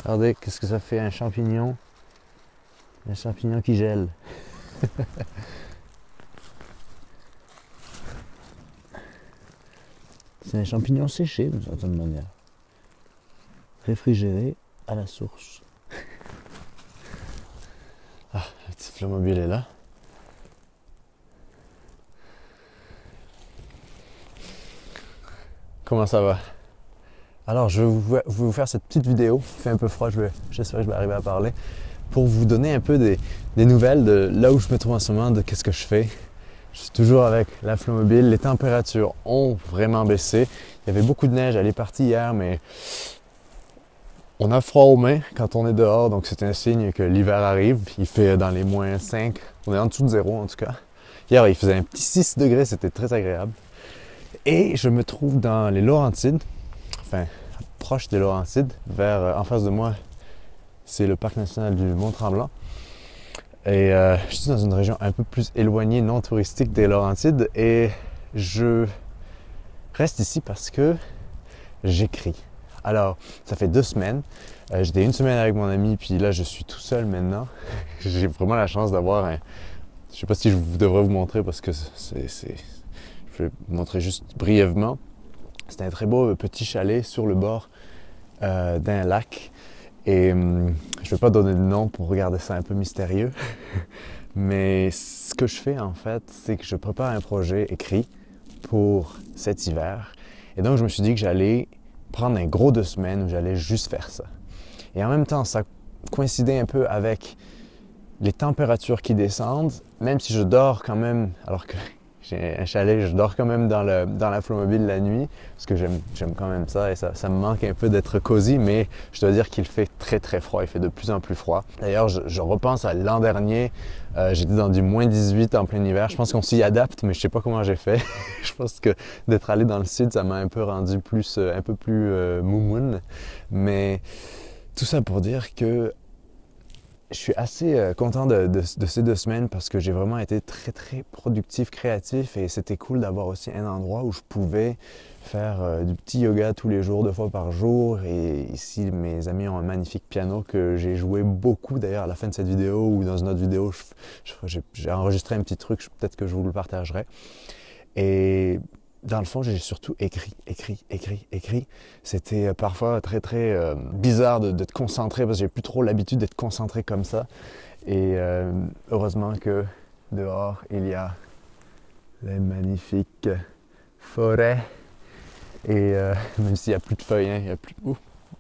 Regardez, qu'est-ce que ça fait un champignon? Un champignon qui gèle. C'est un champignon séché d'une certaine manière. Réfrigéré à la source. Ah, le petit Flowmobile est là. Comment ça va? Alors, je vais vous faire cette petite vidéo. Il fait un peu froid, j'espère que je vais arriver à parler. Pour vous donner un peu des nouvelles de là où je me trouve en ce moment, de qu'est-ce que je fais. Je suis toujours avec la Flowmobile. Les températures ont vraiment baissé. Il y avait beaucoup de neige, elle est partie hier, mais on a froid aux mains quand on est dehors, donc c'est un signe que l'hiver arrive. Il fait dans les moins 5, on est en dessous de zéro en tout cas. Hier, il faisait un petit 6 degrés, c'était très agréable. Et je me trouve dans les Laurentides, enfin, proche des Laurentides, en face de moi, c'est le parc national du Mont-Tremblant. Et je suis dans une région un peu plus éloignée, non touristique des Laurentides. Et je reste ici parce que j'écris. Alors, ça fait 2 semaines. J'étais une semaine avec mon ami, puis là, je suis tout seul maintenant. J'ai vraiment la chance d'avoir un... Je sais pas si je devrais vous montrer parce que je vais vous montrer juste brièvement. C'est un très beau petit chalet sur le bord d'un lac. Et je ne vais pas donner de nom pour regarder ça un peu mystérieux. Mais ce que je fais en fait, c'est que je prépare un projet écrit pour cet hiver. Et donc je me suis dit que j'allais prendre un gros 2 semaines où j'allais juste faire ça. Et en même temps, ça coïncidait un peu avec les températures qui descendent, même si je dors quand même, alors que j'ai un chalet, je dors quand même dans la Flowmobile la nuit, parce que j'aime quand même ça et ça me manque un peu d'être cosy, mais je dois dire qu'il fait très très froid, il fait de plus en plus froid. D'ailleurs, je repense à l'an dernier, j'étais dans du moins 18 en plein hiver, je pense qu'on s'y adapte, mais je sais pas comment j'ai fait. Je pense que d'être allé dans le sud, ça m'a un peu rendu un peu plus moumoune, mais tout ça pour dire que je suis assez content de ces 2 semaines parce que j'ai vraiment été très très productif, créatif et c'était cool d'avoir aussi un endroit où je pouvais faire du petit yoga tous les jours, 2 fois par jour. Et ici, mes amis ont un magnifique piano que j'ai joué beaucoup d'ailleurs à la fin de cette vidéo ou dans une autre vidéo. J'ai enregistré un petit truc, peut-être que je vous le partagerai. Et dans le fond, j'ai surtout écrit. C'était parfois très, très bizarre de te concentrer parce que j'ai plus trop l'habitude d'être concentré comme ça. Et heureusement que dehors, il y a les magnifiques forêts. Et même s'il n'y a plus de feuilles, hein,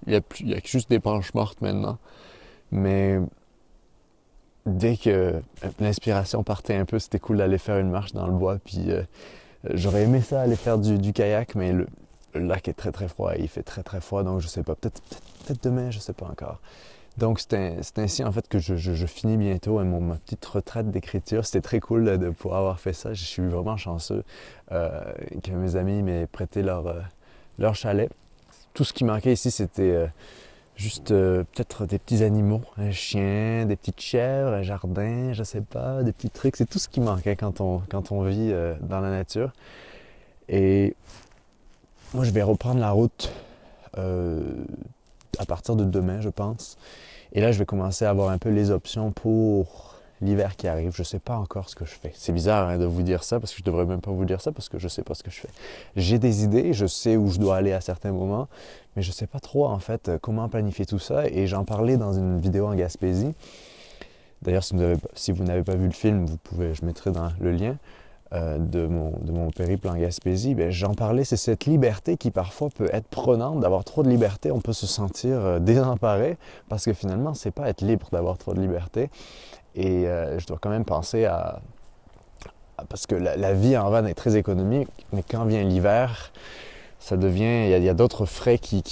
il y a juste des branches mortes maintenant. Mais dès que l'inspiration partait un peu, c'était cool d'aller faire une marche dans le bois. Puis j'aurais aimé ça, aller faire du kayak, mais le lac est très très froid et il fait très très froid, donc je sais pas, peut-être demain, je sais pas encore. Donc c'est ainsi en fait que je finis bientôt ma petite retraite d'écriture. C'était très cool de pouvoir avoir fait ça. Je suis vraiment chanceux que mes amis m'aient prêté leur chalet. Tout ce qui manquait ici, c'était juste peut-être des petits animaux, un chien, des petites chèvres, un jardin, je sais pas, des petits trucs. C'est tout ce qui manquait quand on vit dans la nature. Et moi, je vais reprendre la route à partir de demain, je pense. Et là, je vais commencer à avoir un peu les options pour l'hiver qui arrive. Je ne sais pas encore ce que je fais. C'est bizarre hein, de vous dire ça, parce que je ne devrais même pas vous dire ça, parce que je ne sais pas ce que je fais. J'ai des idées, je sais où je dois aller à certains moments, mais je ne sais pas trop en fait comment planifier tout ça. Et j'en parlais dans une vidéo en Gaspésie. D'ailleurs, si vous n'avez pas vu le film, je mettrai dans le lien de mon périple en Gaspésie. Bien, j'en parlais, c'est cette liberté qui parfois peut être prenante. D'avoir trop de liberté, on peut se sentir désemparé parce que finalement, c'est pas être libre d'avoir trop de liberté. Et je dois quand même penser parce que la vie en van est très économique, mais quand vient l'hiver, ça devient, il y a d'autres frais qui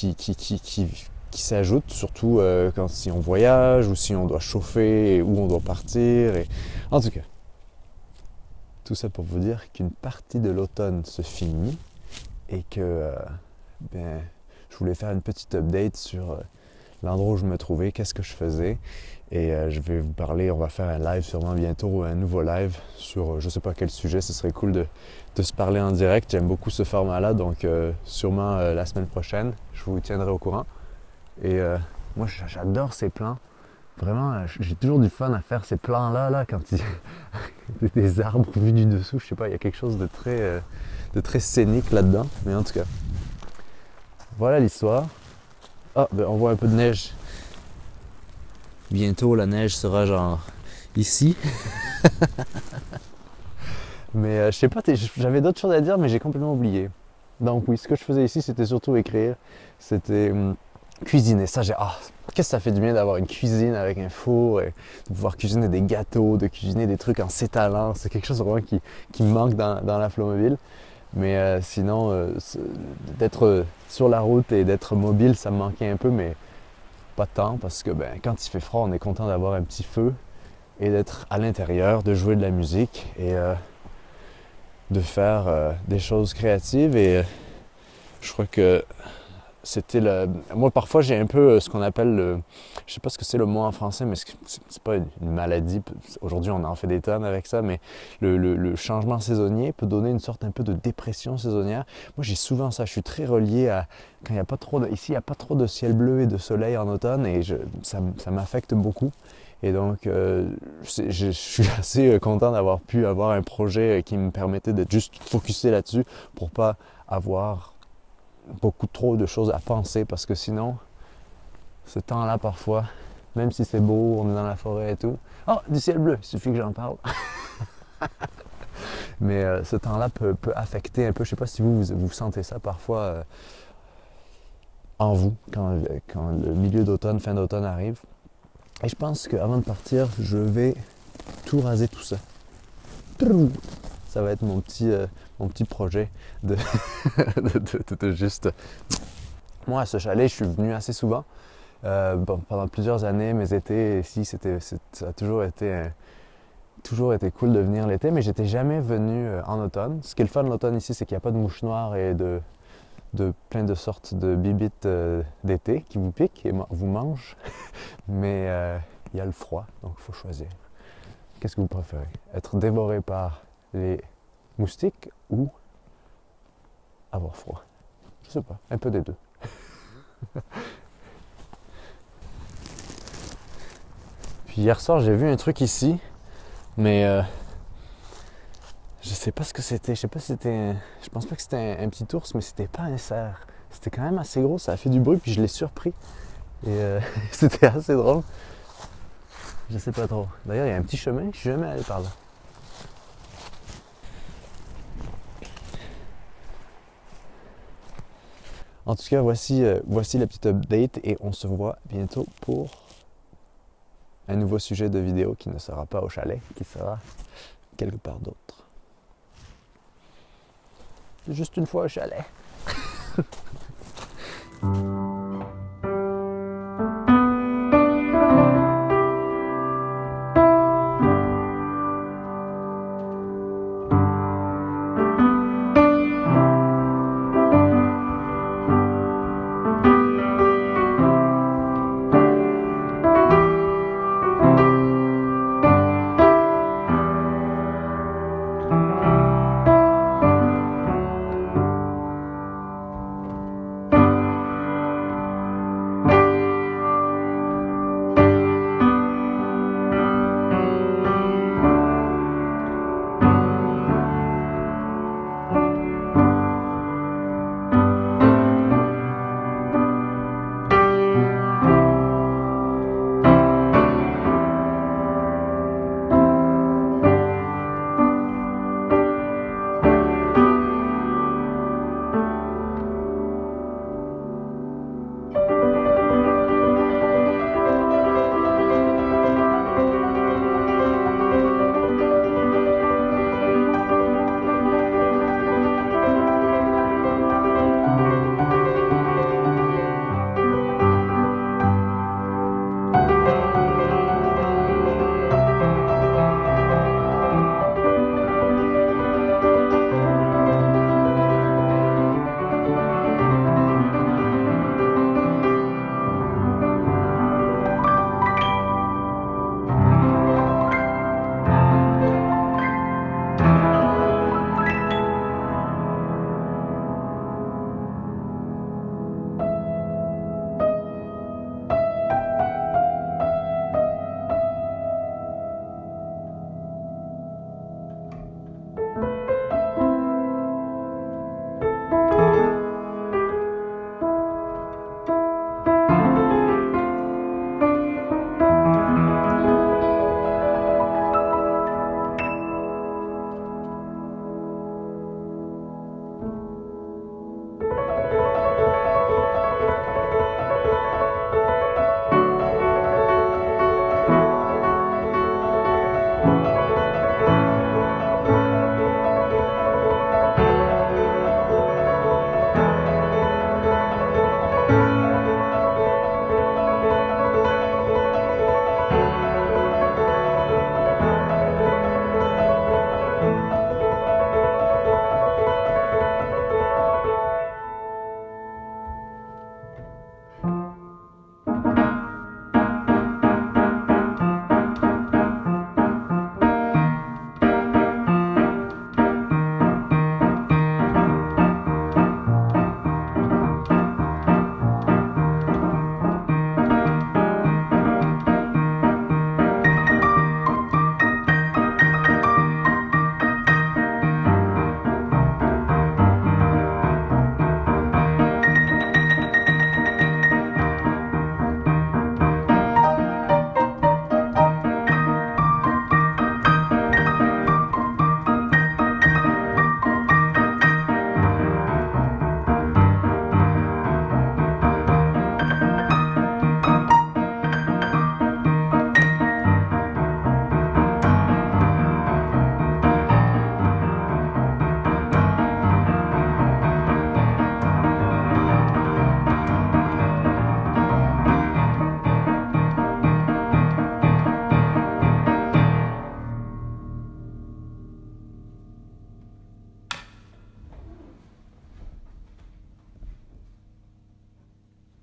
s'ajoutent, surtout si on voyage ou si on doit chauffer, où on doit partir. En tout cas, tout ça pour vous dire qu'une partie de l'automne se finit et que je voulais faire une petite update sur l'endroit où je me trouvais, qu'est-ce que je faisais. Et je vais vous parler, on va faire un live sûrement bientôt, un nouveau live sur je sais pas quel sujet. Ce serait cool de se parler en direct. J'aime beaucoup ce format-là, donc sûrement la semaine prochaine, je vous tiendrai au courant. Et Moi, j'adore ces plans. Vraiment, j'ai toujours du fun à faire ces plans-là, là, quand il y a des arbres vus du dessous. Je sais pas, il y a quelque chose de très scénique là-dedans. Mais en tout cas, voilà l'histoire. Ah, ben on voit un peu de neige. Bientôt, la neige sera genre ici. Mais je sais pas, j'avais d'autres choses à dire, mais j'ai complètement oublié. Donc oui, ce que je faisais ici, c'était surtout écrire. C'était cuisiner. Ça, qu'est-ce que ça fait du bien d'avoir une cuisine avec un four, et de pouvoir cuisiner des gâteaux, de cuisiner des trucs en s'étalant. C'est quelque chose vraiment qui me manque dans la Flowmobile. Mais sinon, d'être sur la route et d'être mobile, ça me manquait un peu, mais pas tant, parce que quand il fait froid, on est content d'avoir un petit feu et d'être à l'intérieur, de jouer de la musique et de faire des choses créatives. Et je crois que c'était le... Moi, parfois, j'ai un peu ce qu'on appelle le... Je sais pas ce que c'est le mot en français, mais c'est pas une maladie. Aujourd'hui, on en fait des tonnes avec ça, mais le changement saisonnier peut donner une sorte un peu de dépression saisonnière. Moi, j'ai souvent ça. Je suis très relié à... Quand il n'y a pas trop de... Ici, il n'y a pas trop de ciel bleu et de soleil en automne, et ça m'affecte beaucoup. Et donc, je suis assez content d'avoir pu avoir un projet qui me permettait d'être juste focusé là-dessus pour pas avoir beaucoup trop de choses à penser, parce que sinon, ce temps-là parfois, même si c'est beau, on est dans la forêt et tout, oh, du ciel bleu, il suffit que j'en parle. Mais ce temps-là peut affecter un peu, je sais pas si vous sentez ça parfois en vous, quand le milieu d'automne, fin d'automne arrive. Et je pense qu'avant de partir, je vais tout raser tout ça. Ça va être mon petit projet de, de juste... Moi, à ce chalet, je suis venu assez souvent. Pendant plusieurs années, mes étés ici, ça a toujours été cool de venir l'été, mais j'étais jamais venu en automne. Ce qui est le fun de l'automne ici, c'est qu'il n'y a pas de mouches noires et de plein de sortes de bibites d'été qui vous piquent et vous mangent. Mais il y a le froid, donc il faut choisir. Qu'est-ce que vous préférez? Être dévoré par les moustiques ou avoir froid? Je sais pas, un peu des deux. Puis hier soir, j'ai vu un truc ici, mais je sais pas ce que c'était. Je sais pas si c'était. Je pense pas que c'était un petit ours, mais c'était pas un cerf. C'était quand même assez gros, ça a fait du bruit, puis je l'ai surpris. Et c'était assez drôle. Je sais pas trop. D'ailleurs, il y a un petit chemin, je suis jamais allé par là. En tout cas, voici la petite update et on se voit bientôt pour un nouveau sujet de vidéo qui ne sera pas au chalet, qui sera quelque part d'autre. Juste une fois au chalet.